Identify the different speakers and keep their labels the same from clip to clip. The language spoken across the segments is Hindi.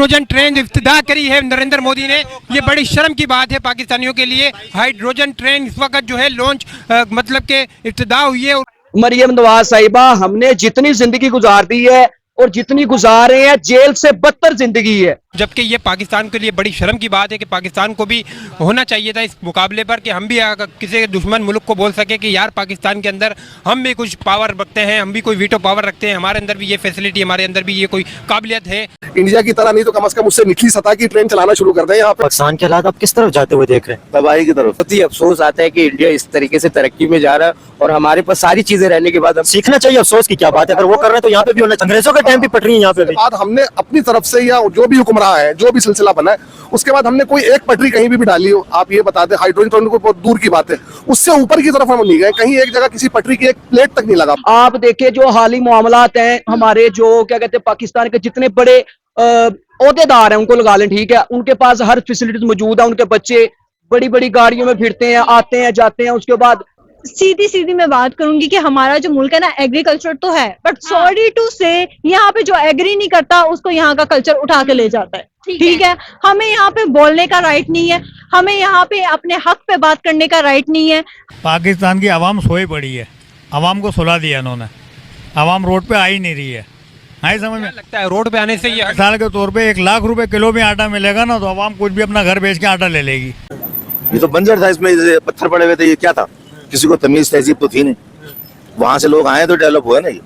Speaker 1: हाइड्रोजन ट्रेन इफ्तिताह करी है नरेंद्र मोदी ने। ये बड़ी शर्म की बात है पाकिस्तानियों के लिए। हाइड्रोजन ट्रेन इस वक्त जो है लॉन्च मतलब के इफ्तिताह हुई है।
Speaker 2: मरियम नवाज साहिबा, हमने जितनी जिंदगी गुजार दी है और जितनी गुजार रहे हैं, जेल से बदतर जिंदगी है।
Speaker 1: जबकि ये पाकिस्तान के लिए बड़ी शर्म की बात है कि पाकिस्तान को भी होना चाहिए था इस मुकाबले पर कि हम भी किसी दुश्मन मुल्क को बोल सके कि यार पाकिस्तान के अंदर हम भी कुछ पावर रखते हैं, हम भी कोई वीटो पावर रखते हैं, हमारे अंदर भी ये फैसिलिटी, हमारे अंदर भी ये कोई काबिलियत है।
Speaker 3: इंडिया की तरह नहीं तो कम से कम उससे निचली सतह की ट्रेन चलाना शुरू कर दें। यहाँ पे
Speaker 4: पाकिस्तान के हालात आप किस तरफ जाते हुए देख रहे हैं?
Speaker 3: तबाही की तरफ।
Speaker 5: बहुत ही अफसोस आता है कि इंडिया इस तरीके से तरक्की में जा रहा है और हमारे पास सारी चीजें रहने के बाद हम
Speaker 4: सीखना चाहिए। अफसोस की क्या बात है, अगर वो कर रहे हैं तो यहाँ पे भी होना चाहिए। अंग्रेजों के टाइम भी पटरी है यहाँ पे भी।
Speaker 3: बाद हमने अपनी तरफ से या जो भी हुक्म रहा है, जो भी सिलसिला बना है, उसके बाद हमने कोई एक पटरी कहीं भी डाली हो, आप ये बता दें। हाइड्रोजन ट्रेन को बहुत दूर की बात है, उससे ऊपर की तरफ हम नहीं गए, कहीं एक जगह किसी पटरी की एक प्लेट तक नहीं लगा।
Speaker 2: आप देखिए जो हाली मामलात हैं, हमारे जो क्या कहते हैं पाकिस्तान के जितने बड़े ओहदेदार हैं उनको लगा लें, ठीक है, उनके पास हर फैसिलिटीज मौजूद है। उनके बच्चे बड़ी बड़ी गाड़ियों में फिरते हैं, आते हैं जाते हैं। उसके बाद
Speaker 6: सीधी सीधी मैं बात करूंगी कि हमारा जो मुल्क है ना, एग्रीकल्चर तो है, बट सॉरी टू से यहाँ पे जो एग्री नहीं करता उसको यहाँ का कल्चर उठा के ले जाता है। ठीक है, हमें यहाँ पे बोलने का राइट नहीं है, हमें यहाँ पे अपने हक पे बात करने का राइट नहीं है।
Speaker 7: पाकिस्तान की आवाम सोई पड़ी है, आवाम को सुला दिया इन्होंने, आवाम रोड पे आ ही नहीं रही है। नहीं समझ में
Speaker 1: लगता है रोड पे आने से ये
Speaker 7: मिसाल के तौर पे 1 लाख रुपए किलो में आटा मिलेगा ना, तो आवाम कुछ भी अपना घर बेच के आटा ले लेगी।
Speaker 8: ये तो बंजर था, इसमें पत्थर पड़े हुए थे, ये क्या था? किसी को तमीज तहजीब तो थी नहीं। वहां से लोग आए तो डेवलप हुआ ना ये।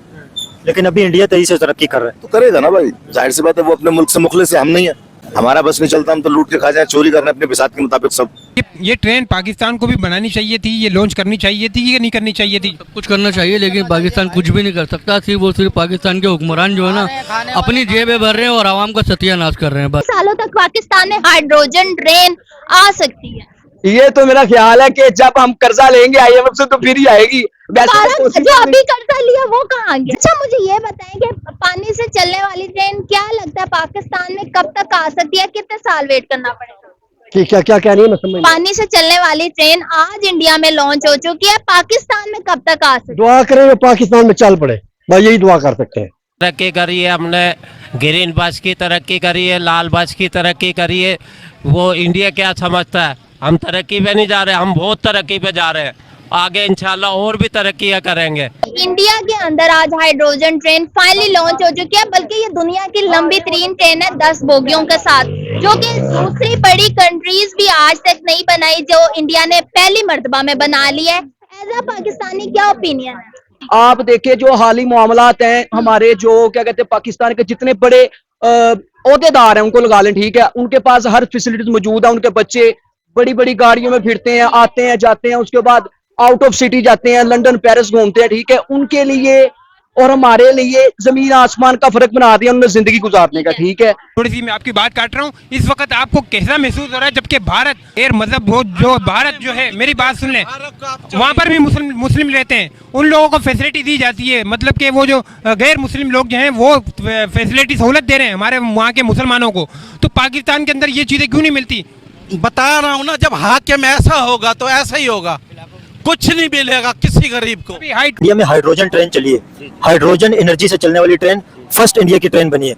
Speaker 4: लेकिन अभी इंडिया तेजी से तरक्की कर रहा है।
Speaker 8: तो करेगा ना भाई, जाहिर सी बात है। वो अपने मुल्क से मुखलिस है, हम नहीं है। हमारा बस नहीं चलता, हम तो लूट के खा जाए, चोरी करना अपने बिसात के मुताबिक सब।
Speaker 1: ये ट्रेन पाकिस्तान को भी बनानी चाहिए थी, ये लॉन्च करनी चाहिए थी या नहीं करनी चाहिए थी?
Speaker 9: सब कुछ करना चाहिए, लेकिन पाकिस्तान कुछ भी नहीं कर सकता। सिर्फ पाकिस्तान के हुक्मरान जो है ना, अपनी जेबें भर रहे हैं और आवाम का सत्यानाश कर रहे हैं बस।
Speaker 10: सालों तक पाकिस्तान में हाइड्रोजन ट्रेन आ सकती है।
Speaker 2: ये तो मेरा ख्याल है कि जब हम कर्जा लेंगे IMF से तो फिर ही आएगी।
Speaker 10: जो अभी कर्जा लिया वो कहाँ गया? अच्छा मुझे ये बताएं कि पानी से चलने वाली ट्रेन क्या लगता है पाकिस्तान में कब तक आ सकती है, कितने साल वेट करना पड़ेगा?
Speaker 2: क्या क्या क्या नहीं समझ।
Speaker 10: पानी से चलने वाली ट्रेन आज इंडिया में लॉन्च हो चुकी है, पाकिस्तान में कब तक आ सकती है?
Speaker 2: दुआ करें पाकिस्तान में चल पड़े, भाई यही दुआ कर सकते हैं।
Speaker 11: तरक्की करी है हमने, ग्रीन बस की तरक्की करी है, लाल बस की तरक्की करी है। वो इंडिया क्या समझता है? हम तरक्की पे नहीं जा रहे, हम बहुत तरक्की पे जा रहे हैं। आगे इंशाल्लाह और भी तरक्कियां करेंगे।
Speaker 10: इंडिया के अंदर आज हाइड्रोजन ट्रेन फाइनली लॉन्च हो चुकी है, बल्कि ये दुनिया की लंबी तरीन ट्रेन है 10 बोगियों के साथ, जो कि दूसरी बड़ी कंट्रीज भी आज तक नहीं बनाई, जो इंडिया ने पहली मर्तबा में बना लिया है। एज अ पाकिस्तानी क्या ओपिनियन है?
Speaker 2: आप देखिए जो हाली मामलात हैं, हमारे जो क्या कहते हैं पाकिस्तान के जितने बड़े ओहदेदार हैं उनको लगा लें, ठीक है, उनके पास हर फैसिलिटीज मौजूद है। उनके बच्चे बड़ी बड़ी गाड़ियों में फिरते हैं, आते हैं जाते हैं। उसके बाद आउट ऑफ सिटी जाते हैं, लंदन पेरिस घूमते हैं, ठीक है। उनके लिए और हमारे लिए जमीन आसमान का फर्क बना दिया उन्होंने जिंदगी गुजारने का, ठीक है।
Speaker 1: थोड़ी सी मैं आपकी बात काट रहा हूँ, इस वक्त आपको कैसा महसूस हो रहा है जबकि भारत एयर मतलब वो जो भारत जो है, मेरी बात सुन लें, वहाँ पर भी मुस्लिम रहते हैं, उन लोगों को फैसिलिटी दी जाती है, मतलब कि वो जो गैर मुस्लिम लोग जो हैं वो फैसिलिटी सहूलत दे रहे हैं हमारे वहाँ के मुसलमानों को। तो पाकिस्तान के अंदर ये चीज़ें क्यों नहीं मिलती?
Speaker 12: बता रहा हूँ ना, जब हाकिम ऐसा होगा तो ऐसा ही होगा, कुछ नहीं मिलेगा किसी गरीब को।
Speaker 4: इंडिया में हाइड्रोजन ट्रेन चली है, हाइड्रोजन एनर्जी से चलने वाली ट्रेन फर्स्ट इंडिया की ट्रेन बनी है।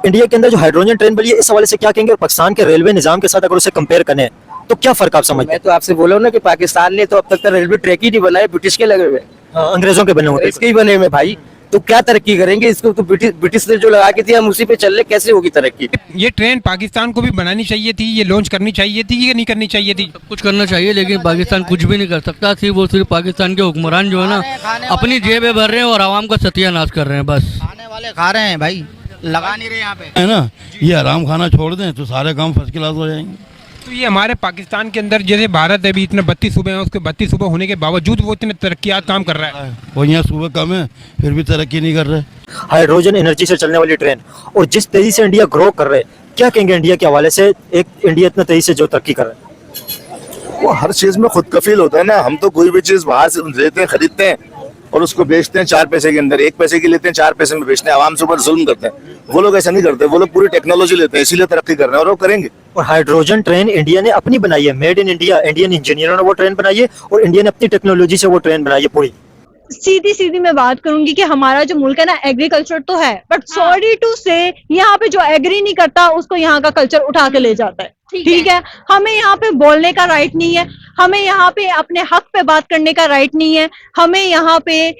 Speaker 4: इंडिया के अंदर जो हाइड्रोजन ट्रेन बनी है, इस हवाले से क्या कहेंगे? पाकिस्तान के रेलवे निजाम के साथ अगर उसे कंपेयर करें तो क्या फर्क आप समझते हैं?
Speaker 5: मैं तो आपसे बोला ना कि पाकिस्तान ने तो अब तक रेलवे ट्रैक ही नहीं बनाए, ब्रिटिश के लगे हुए,
Speaker 4: अंग्रेजों के बने हुए,
Speaker 5: इसके ही बने हुए भाई। तो क्या तरक्की करेंगे? इसको तो ब्रिटिश ने जो लगा के दिया, हम उसी पे चल रहे, कैसे होगी तरक्की?
Speaker 1: ये ट्रेन पाकिस्तान को भी बनानी चाहिए थी, ये लॉन्च करनी चाहिए थी या नहीं करनी चाहिए थी?
Speaker 9: सब कुछ करना चाहिए, लेकिन पाकिस्तान कुछ भी नहीं कर सकता। सिर्फ पाकिस्तान के हुक्मरान जो है ना, अपनी जेबें भर रहे हैं और आवाम का सत्यानाश कर रहे हैं बस।
Speaker 5: खाने वाले खा रहे हैं भाई, लगा नहीं रहे यहाँ पे,
Speaker 7: है ना। ये आराम खाना छोड़ दें तो सारे काम फर्स्ट क्लास हो जाएंगे।
Speaker 1: तो ये हमारे पाकिस्तान के अंदर जैसे भारत है, अभी इतने 32 सूबे हैं, उसके 32 सूबे होने के बावजूद वो इतने तरक्कियात काम कर रहा है।
Speaker 7: वो यहाँ सूबे कम है फिर भी तरक्की नहीं कर रहे।
Speaker 4: हाइड्रोजन एनर्जी से चलने वाली ट्रेन और जिस तेजी से इंडिया ग्रो कर रहे हैं, क्या कहेंगे इंडिया के हवाले से? एक इंडिया इतना तेजी से जो तरक्की कर रहा है,
Speaker 8: वो हर चीज में खुद कफील होता है ना। हम तो कोई भी चीज बाहर से लेते हैं, खरीदते हैं और उसको बेचते हैं 4 पैसे के अंदर, 1 पैसे की लेते हैं 4 पैसे में बेचते हैं, आवाम से ऊपर जुल्म करते हैं। वो लोग ऐसा नहीं करते, वो लोग पूरी टेक्नोलॉजी लेते हैं, इसीलिए तरक्की कर रहे हैं और वो करेंगे।
Speaker 4: और हाइड्रोजन ट्रेन इंडिया ने अपनी बनाई है, मेड इन इंडिया, इंडियन इंजीनियरों ने वो ट्रेन बनाई है और इंडिया ने अपनी टेक्नोलॉजी से वो ट्रेन बनाई है पूरी।
Speaker 6: सीधी सीधी मैं बात करूंगी कि हमारा जो मुल्क है ना एग्रीकल्चर तो है, बट सॉरी टू से यहाँ पे जो एग्री नहीं करता उसको यहाँ का कल्चर उठा के ले जाता है। ठीक है, हमें यहाँ पे बोलने का राइट नहीं है, हमें यहाँ पे अपने हक पे बात करने का राइट नहीं है, हमें यहाँ पे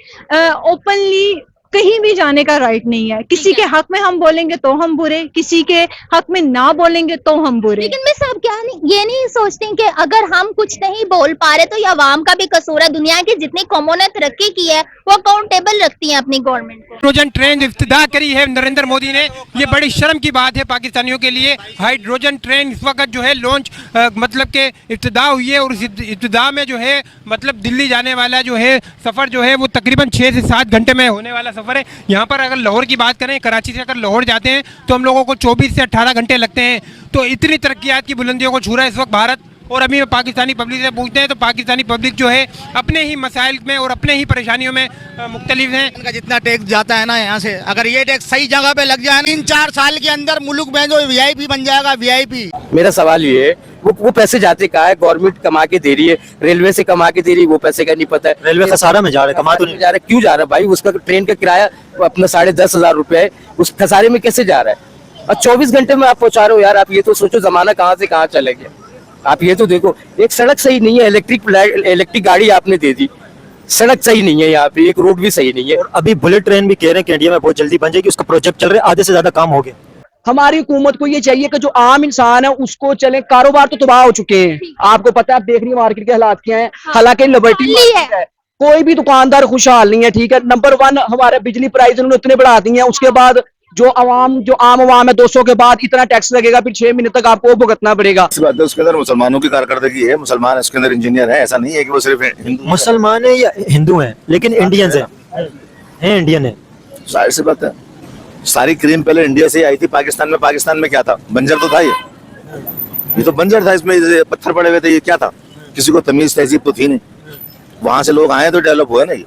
Speaker 6: ओपनली कहीं भी जाने का राइट नहीं है। किसी के हक में हम बोलेंगे तो हम बुरे, किसी के हक में ना बोलेंगे तो हम बुरे।
Speaker 10: लेकिन मैं सब क्या नहीं, ये नहीं सोचती कि अगर हम कुछ नहीं बोल पा रहे तो ये अवाम का भी कसूर है। दुनिया की जितनी कौमों ने तरक्की की है वो अकाउंटेबल रखती है अपनी गवर्नमेंट को।
Speaker 1: हाइड्रोजन ट्रेन इफ्तिदा करी है नरेंद्र मोदी ने, ये बड़ी शर्म की बात है पाकिस्तानियों के लिए। हाइड्रोजन ट्रेन इस वक्त जो है लॉन्च मतलब के इफ्तिदा हुई है, और उस इफ्तिदा में जो है मतलब दिल्ली जाने वाला जो है सफ़र जो है वो तकरीबन 6 से 7 घंटे में होने वाला सफ़र है। यहाँ पर अगर लाहौर की बात करें, कराची से अगर लाहौर जाते हैं तो हम लोगों को 24 से 18 घंटे लगते हैं। तो इतनी तरक्कियात की बुलंदियों को छू रहा है इस वक्त भारत। और अभी मैं पाकिस्तानी पब्लिक से पूछते हैं तो पाकिस्तानी पब्लिक जो है अपने ही मसाइल में और अपने ही परेशानियों में मुख्तलिफ हैं।
Speaker 13: इनका जितना टैक्स जाता है ना यहाँ से, अगर ये टैक्स सही जगह पे लग जाए 3-4 साल के अंदर मुल्क में जो VIP बन जाएगा VIP।
Speaker 5: मेरा सवाल ये है, वो पैसे जाते कहाँ है? गवर्नमेंट कमा के दे रही है, रेलवे से कमा के दे रही है, वो पैसे का नहीं पता है।
Speaker 4: रेलवे खसारा में जा रहा है, कमा तो नहीं
Speaker 5: जा रहा है। क्यों जा रहा है भाई? उसका ट्रेन का किराया अपना 10,500 रुपए है, उस खसारे में कैसे जा रहा है? और 24 घंटे में आप पहुंचा रहे हो यार। आप ये तो सोचो जमाना कहाँ से कहाँ चले गया। आप ये तो देखो, एक सड़क सही नहीं है, इलेक्ट्रिक गाड़ी आपने दे दी, सड़क सही नहीं है यहाँ पे, एक रोड भी सही नहीं है।
Speaker 4: और अभी बुलेट ट्रेन भी कह रहे हैं कि इंडिया में बहुत जल्दी बन जाएगी, उसका प्रोजेक्ट चल रहा है, आधे से ज्यादा काम हो गया।
Speaker 2: हमारी हुकूमत को ये चाहिए कि जो आम इंसान है उसको चले। कारोबार तो तबाह हो चुके हैं, आपको पता है, आप देख रही है मार्केट के हालात क्या हैं। हालांकि लिबर्टी है, कोई भी दुकानदार खुशहाल नहीं है। ठीक है, नंबर 1 हमारे बिजली प्राइस उन्होंने इतने बढ़ा दी हैं, उसके बाद जो आम आवाम है 200 के बाद इतना टैक्स लगेगा, फिर 6 महीने तक आपको भुगतना पड़ेगा।
Speaker 8: इस बात है, उसके अंदर मुसलमानों की कारकर्दगी है, मुसलमान उसके अंदर इंजीनियर है। ऐसा नहीं है कि वो सिर्फ हिंदू
Speaker 4: मुसलमान है या हिंदू हैं, लेकिन इंडियंस हैं, इंडियन है।
Speaker 8: जाहिर सी बात है, सारी क्रीम पहले इंडिया से आई थी पाकिस्तान में। पाकिस्तान में क्या था? बंजर तो था ये तो बंजर था, इसमें पत्थर पड़े हुए थे। ये क्या था? किसी को तमीज तहजीब तो थी नहीं। वहां से लोग आए तो डेवलप हुए ना ये।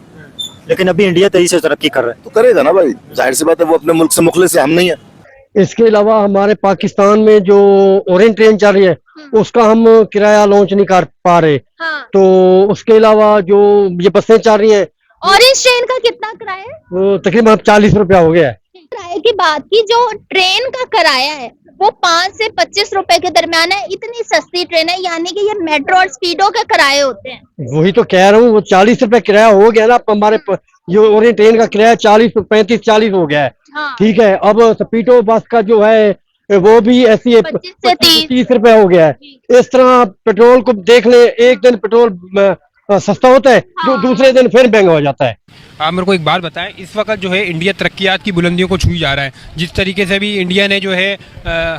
Speaker 4: लेकिन अभी इंडिया तेजी से तरक्की कर रहा है,
Speaker 8: तो करेगा ना भाई, जाहिर सी बात है। वो अपने मुल्क से मुखलिस है, हम नहीं है।
Speaker 14: इसके अलावा हमारे पाकिस्तान में जो ओरेंज ट्रेन चल रही है उसका हम किराया लॉन्च नहीं कर पा रहे। तो उसके अलावा जो ये बसें चल रही हैं,
Speaker 10: ऑरेंज ट्रेन का कितना किराया है?
Speaker 14: वो तकरीबन 40 रुपया हो गया है।
Speaker 10: किराए की बात की, जो ट्रेन का किराया है वो 5 से 25 रुपए के दरमियान है। इतनी सस्ती ट्रेन है, यानी कि ये मेट्रो और स्पीडो के किराए होते हैं।
Speaker 14: वही तो कह रहा हूँ, वो 40 रुपए किराया हो गया ना। हमारे जो ओरेंज ट्रेन का किराया 35-40 हो गया है। ठीक है, अब स्पीडो बस का जो है वो भी ऐसी है
Speaker 10: 25 से
Speaker 14: 30 रुपए हो गया है। इस तरह पेट्रोल को देख ले, एक दिन पेट्रोल सस्ता होता है, दूसरे दिन फिर महंगा हो जाता है।
Speaker 1: आप मेरे को एक बात बताएं, इस वक्त जो है इंडिया तरक्कियात की बुलंदियों को छू जा रहा है। जिस तरीके से भी इंडिया ने जो है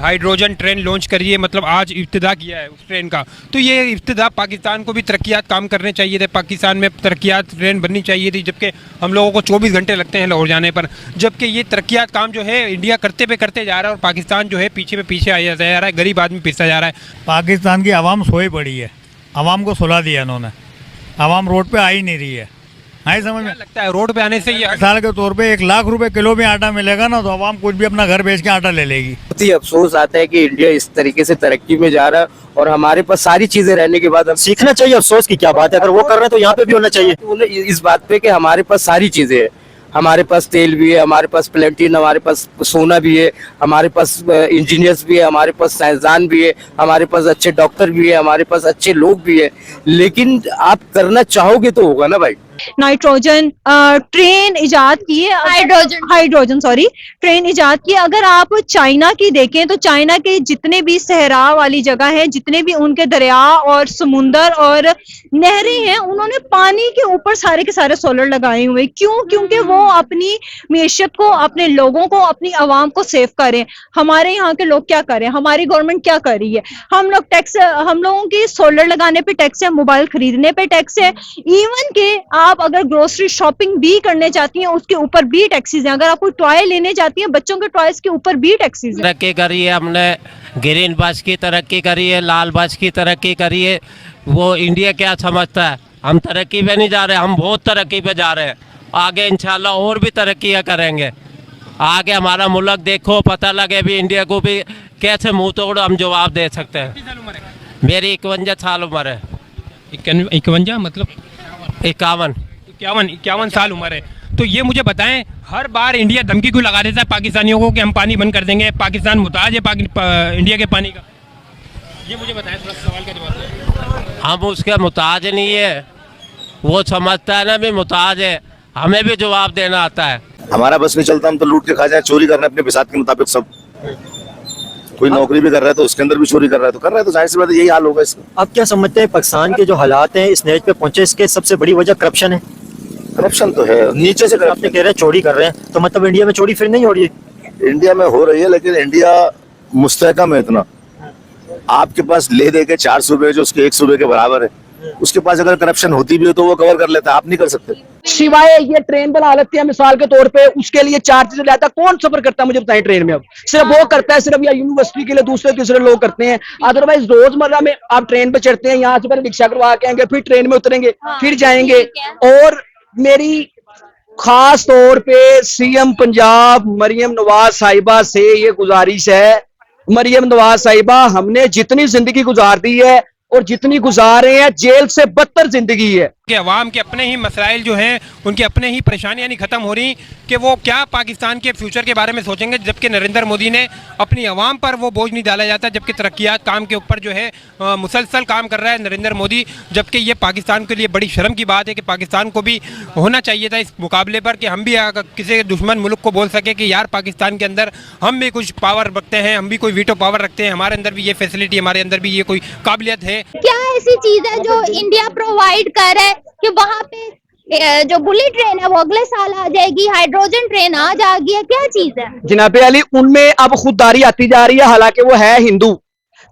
Speaker 1: हाइड्रोजन ट्रेन लॉन्च करी है, मतलब आज इब्तिदा किया है उस ट्रेन का, तो ये इब्तिदा पाकिस्तान को भी तरक्कियात काम करने चाहिए थे। पाकिस्तान में तरक्कियात ट्रेन बननी चाहिए थी, जबकि हम लोगों को 24 घंटे लगते हैं लाहौर जाने पर। जबकि ये तरक्कियात काम जो है इंडिया करते जा रहा है और पाकिस्तान जो है पीछे पे पीछे आया जा रहा है, गरीब आदमी पिसता जा रहा है।
Speaker 7: पाकिस्तान की आवाम सोई पड़ी है, आवाम को सुला दिया इन्होंने, आवाम रोड पे आ ही नहीं रही है। नहीं समझ में
Speaker 1: लगता है रोड पे आने से ये
Speaker 7: मिसाल के तौर पे 1 लाख रुपए किलो में आटा मिलेगा ना, तो आवाम कुछ भी अपना घर बेच के आटा ले लेगी।
Speaker 5: बहुत ही अफसोस आता है कि इंडिया इस तरीके से तरक्की में जा रहा है और हमारे पास सारी चीजें रहने के बाद हम
Speaker 4: सीखना चाहिए। अफसोस की क्या बात है, अगर वो कर रहे हैं तो यहाँ पे भी होना चाहिए।
Speaker 5: इस बात पे कि हमारे पास सारी चीजें हैं। हमारे पास तेल भी है, हमारे पास प्लेटिन, हमारे पास सोना भी है, हमारे पास इंजीनियर्स भी है, हमारे पास साइंसदान भी है, हमारे पास अच्छे डॉक्टर भी है, हमारे पास अच्छे लोग भी है। लेकिन आप करना चाहोगे तो होगा ना भाई।
Speaker 6: नाइट्रोजन ट्रेन इजाद की है, हाइड्रोजन सॉरी ट्रेन इजाद की। अगर आप चाइना की देखें तो चाइना के जितने भी सहरा वाली जगह है, जितने भी उनके दरिया और समुंदर और नहरें हैं, उन्होंने पानी के ऊपर सारे के सारे सोलर लगाए हुए। क्यों? क्योंकि वो अपनी मैशियत को, अपने लोगों को, अपनी आवाम को सेव करें। हमारे यहाँ के लोग क्या करें? हमारी गवर्नमेंट क्या कर रही है? हम लोगों की सोलर लगाने पे टैक्स है, मोबाइल खरीदने पे टैक्स है, इवन के आप अगर ग्रोसरी शॉपिंग भी करने जाती हैं उसके ऊपर भी टैक्सेस हैं। अगर आप कोई टॉय लेने जाती हैं बच्चों के टॉयज के ऊपर भी टैक्सेस हैं।
Speaker 11: तरक्की करी है हमने, ग्रीन बस की तरक्की करी है, लाल बस की तरक्की करी है। वो इंडिया क्या समझता है? हम तरक्की पे नहीं जा रहे, हम बहुत तरक्की पे जा रहे हैं। आगे इंशाल्लाह और भी तरक्की करेंगे। आगे हमारा मुल्क देखो, पता लगे भी इंडिया को भी कैसे मुंह तोड़ हम जवाब दे सकते हैं। मेरी 51 साल उम्र है।
Speaker 1: 51 मतलब
Speaker 11: 51
Speaker 1: इक्यावन साल उम्र है। तो ये मुझे बताएं, हर बार इंडिया धमकी क्यों लगा देता है पाकिस्तानियों को कि हम पानी बंद कर देंगे, पाकिस्तान मुताज है इंडिया के पानी का? ये मुझे बताएं, थोड़ा सवाल का जवाब दें।
Speaker 11: हम उसके मुताज नहीं है, वो समझता है ना भी मुताज है, हमें भी जवाब देना आता है।
Speaker 8: हमारा बस नहीं चलता, हम तो लूट के खा जाए, चोरी कर रहे हैं अपने बिसात के मुताबिक सब। कोई नौकरी भी कर रहा है तो उसके अंदर भी चोरी कर रहा है, तो कर रहा है तो जाहिर सी बात है यही हाल होगा इसका।
Speaker 4: आप क्या समझते हैं पाकिस्तान के जो हालात हैं इस नहज पे पहुंचे, इसके सबसे बड़ी वजह करप्शन है?
Speaker 8: करप्शन तो है, नीचे से
Speaker 4: आपने कह रहे हैं चोरी कर रहे हैं, तो मतलब इंडिया में चोरी फिर नहीं हो रही है?
Speaker 8: इंडिया में हो रही है, लेकिन इंडिया मुस्तहकम है इतना। आपके पास ले दे के 4 सूबे जो उसके 1 सूबे के बराबर है, उसके पास अगर करप्शन होती भी हो तो वो कवर कर लेता है, आप नहीं कर सकते।
Speaker 2: सिवाय ये ट्रेन बना लेते हैं मिसाल के तौर पे, उसके लिए चार्जेस लेता है। कौन सफर करता है मुझे बताएं ट्रेन में? अब सिर्फ वो करता है, सिर्फ या यूनिवर्सिटी के लिए दूसरे तीसरे लोग करते हैं। अदरवाइज रोजमर्रा में आप ट्रेन पे चढ़ते हैं, यहाँ से पहले रिक्शा करवा के आएंगे, फिर ट्रेन में उतरेंगे, फिर जाएंगे। और मेरी खास तौर पे सीएम पंजाब मरियम नवाज साहिबा से ये गुजारिश है, मरियम नवाज साहिबा, हमने जितनी जिंदगी गुजार दी है और जितनी गुजार रहे हैं, जेल से बदतर जिंदगी है।
Speaker 1: कि अवाम के अपने ही मसाइल जो हैं, उनकी अपने ही परेशानियां नहीं ख़त्म हो रही कि वो क्या पाकिस्तान के फ्यूचर के बारे में सोचेंगे, जबकि नरेंद्र मोदी ने अपनी अवाम पर वो बोझ नहीं डाला जाता, जबकि तरक्यात काम के ऊपर जो है मुसलसल काम कर रहा है नरेंद्र मोदी। जबकि ये पाकिस्तान के लिए बड़ी शर्म की बात है कि पाकिस्तान को भी होना चाहिए था इस मुकाबले पर कि हम भी किसी दुश्मन मुल्क को बोल सके कि यार पाकिस्तान के अंदर हम भी कुछ पावर रखते हैं, हम भी कोई वीटो पावर रखते हैं, हमारे अंदर भी ये फैसिलिटी, हमारे अंदर भी ये कोई काबिलियत है।
Speaker 10: क्या ऐसी चीज है जो इंडिया प्रोवाइड कर रहा है कि वहाँ पे जो बुलेट ट्रेन है वो अगले साल आ जाएगी, हाइड्रोजन ट्रेन आज आ गई है, क्या चीज है?
Speaker 2: जनाब अली, उनमें अब खुददारी आती जा रही है, हालांकि वो है हिंदू,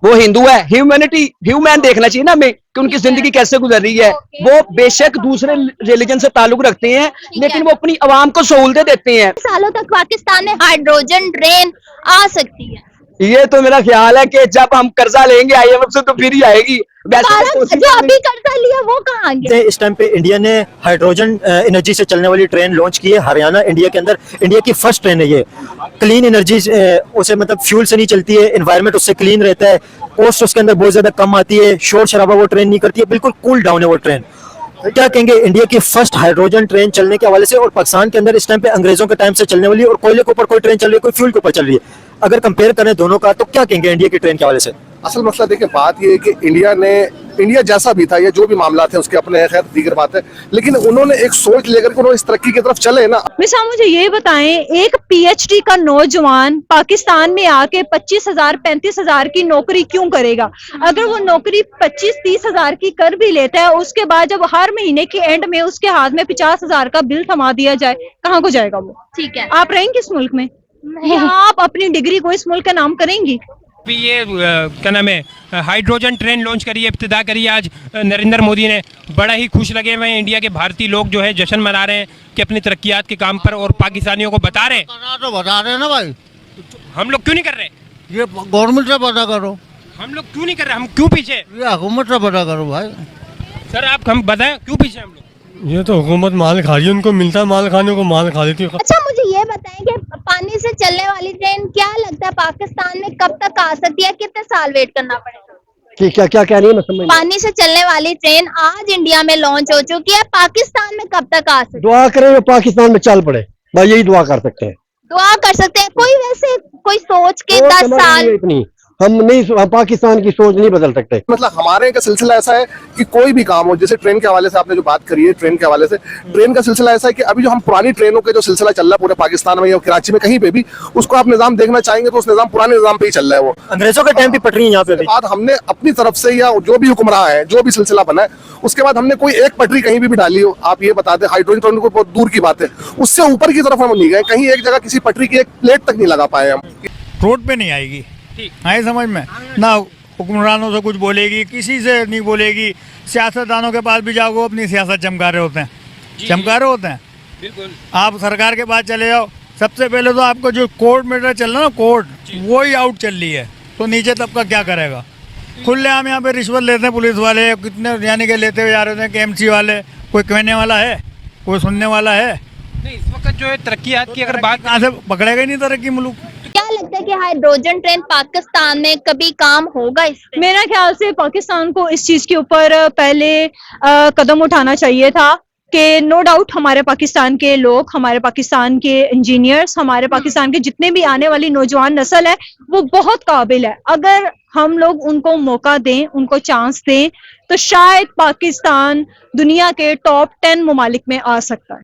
Speaker 2: वो हिंदू है। ह्यूमैन देखना चाहिए ना हमें कि उनकी जिंदगी कैसे गुजर रही है। वो बेशक दूसरे रिलीजन से ताल्लुक रखते हैं, लेकिन वो अपनी आवाम को सहूलतें देते हैं।
Speaker 10: सालों तक पाकिस्तान में हाइड्रोजन ट्रेन आ सकती है?
Speaker 2: ये तो मेरा ख्याल है कि जब हम कर्जा लेंगे IMF से तो फिर ही आएगी।
Speaker 10: जो अभी कर्जा लिया वो कहाँ गया?
Speaker 4: इस टाइम पे इंडिया ने हाइड्रोजन एनर्जी से चलने वाली ट्रेन लॉन्च की है हरियाणा इंडिया के अंदर। इंडिया की फर्स्ट ट्रेन है ये। क्लीन एनर्जी उसे मतलब फ्यूल से नहीं चलती है, एनवायरनमेंट उससे क्लीन रहता है, कॉस्ट उसके अंदर बहुत ज्यादा कम आती है, शोर शराबा वो ट्रेन नहीं करती है, बिल्कुल कूल डाउन है वो ट्रेन। क्या कहेंगे इंडिया की फर्स्ट हाइड्रोजन ट्रेन चलने के हवाले से? और पाकिस्तान के अंदर इस टाइम पे अंग्रेजों के टाइम से चलने वाली और कोयले के ऊपर कोई ट्रेन चल रही है, कोई फ्यूल के ऊपर चल रही है, अगर कंपेयर करें दोनों का तो क्या कहेंगे इंडिया की ट्रेन के हवाले से?
Speaker 3: असल मसला देखिए, बात ये है कि इंडिया जैसा भी था, ये जो भी मामला थे उसके अपने खैर दीगर बात है, लेकिन उन्होंने एक सोच लेकर के उन्होंने इस तरक्की की तरफ चले ना।
Speaker 6: मिसाल मुझे ये बताएं, एक PhD का नौजवान पाकिस्तान में आके 25,000 35,000 की नौकरी क्यों करेगा? अगर वो नौकरी 25-30 हजार की कर भी लेता है, उसके बाद जब हर महीने के एंड में उसके हाथ में 50,000 का बिल थमा दिया जाए, कहाँ को जाएगा वो?
Speaker 10: ठीक है,
Speaker 6: आप रहेंगे इस मुल्क में या आप अपनी डिग्री को इस मुल्क का नाम करेंगी?
Speaker 1: भी ये क्या नाम है हाइड्रोजन ट्रेन लॉन्च करी है, इब्तिदा करी है आज नरेंद्र मोदी ने। बड़ा ही खुश लगे हुए हैं इंडिया के भारतीय लोग जो है, जश्न मना रहे हैं कि अपनी तरक्कियात के काम पर, और पाकिस्तानियों को बता रहे हैं।
Speaker 13: तो बता रहे हैं ना भाई,
Speaker 1: हम लोग क्यों नहीं कर रहे?
Speaker 13: ये गवर्नमेंट से पता करो।
Speaker 1: हम लोग क्यों नहीं कर रहे? हम क्यों पीछे?
Speaker 13: ये हुकूमत से पता करो भाई।
Speaker 1: सर आप हम बताएं क्यों पीछे हम लोग?
Speaker 14: ये तो हुकूमत माल खा रही है, उनको मिलता है माल खाने को, माल खा लेती है।
Speaker 10: अच्छा मुझे ये बताएं कि पानी से चलने वाली ट्रेन क्या लगता है पाकिस्तान में कब तक आ सकती है, कितने साल वेट करना पड़ेगा?
Speaker 14: क्या क्या कह रही है मैं समझ नहीं।
Speaker 10: पानी से चलने वाली ट्रेन आज इंडिया में लॉन्च हो चुकी है, पाकिस्तान में कब तक आ सकती है?
Speaker 14: दुआ करें वो पाकिस्तान में चल पड़े, बस यही दुआ कर सकते हैं।
Speaker 10: दुआ कर सकते हैं। कोई वैसे कोई सोच के 10 साल
Speaker 14: इतनी हम पाकिस्तान की सोच नहीं बदल सकते।
Speaker 3: मतलब हमारे यहाँ का सिलसिला ऐसा है कि कोई भी काम हो, जैसे ट्रेन के हवाले से आपने जो बात करी है, ट्रेन के हवाले से, ट्रेन का सिलसिला ऐसा है कि अभी जो हम पुरानी ट्रेनों के जो सिलसिला चल रहा है पूरे पाकिस्तान में या कराची में कहीं पे भी, उसको आप निजाम देखना चाहेंगे तो उस निजाम पुराने निजाम पे ही चल रहा है। वो
Speaker 4: अंग्रेजों के टाइम की पटरी है यहाँ पे।
Speaker 3: बाद हमने अपनी तरफ से या जो भी हुक्मरान है, जो भी सिलसिला बना है, उसके बाद हमने कोई एक पटरी कहीं भी डाली हो, आप ये बता दें, हाइड्रोजन ट्रेन को बहुत दूर की बात है, उससे ऊपर की तरफ हम नहीं गए, कहीं एक जगह किसी पटरी की एक प्लेट तक नहीं लगा पाए हम।
Speaker 7: रोड पे नहीं आएगी, आए समझ में ना, हुक्मरानों से कुछ बोलेगी, किसी से नहीं बोलेगी। सियासतदानों के पास भी जाओ, वो अपनी सियासत चमका रहे होते हैं, चमका रहे होते हैं।
Speaker 1: बिल्कुल।
Speaker 7: आप सरकार के पास चले जाओ, सबसे पहले तो आपको जो कोर्ट मैटर चल रहा है ना, कोर्ट वो ही आउट चल रही है, तो नीचे तबका क्या करेगा? खुलेआम यहाँ पे रिश्वत लेते हैं पुलिस वाले, कितने यानी कि लेते हुए जा रहे हैं, KMC वाले। कोई कहने वाला है, कोई सुनने वाला है
Speaker 1: नहीं। इस वक्त जो है तरक्कियात की अगर बात,
Speaker 7: कहाँ से पकड़ेगा ही नहीं तरक्की मुल्क।
Speaker 10: क्या लगता है कि हाइड्रोजन ट्रेन पाकिस्तान में कभी काम होगा इससे?
Speaker 6: मेरा ख्याल से पाकिस्तान को इस चीज के ऊपर पहले कदम उठाना चाहिए था, कि नो डाउट हमारे पाकिस्तान के लोग, हमारे पाकिस्तान के इंजीनियर्स, हमारे पाकिस्तान के जितने भी आने वाली नौजवान नस्ल है वो बहुत काबिल है। अगर हम लोग उनको मौका दें, उनको चांस दें, तो शायद पाकिस्तान दुनिया के टॉप 10 ममालिक में आ सकता है।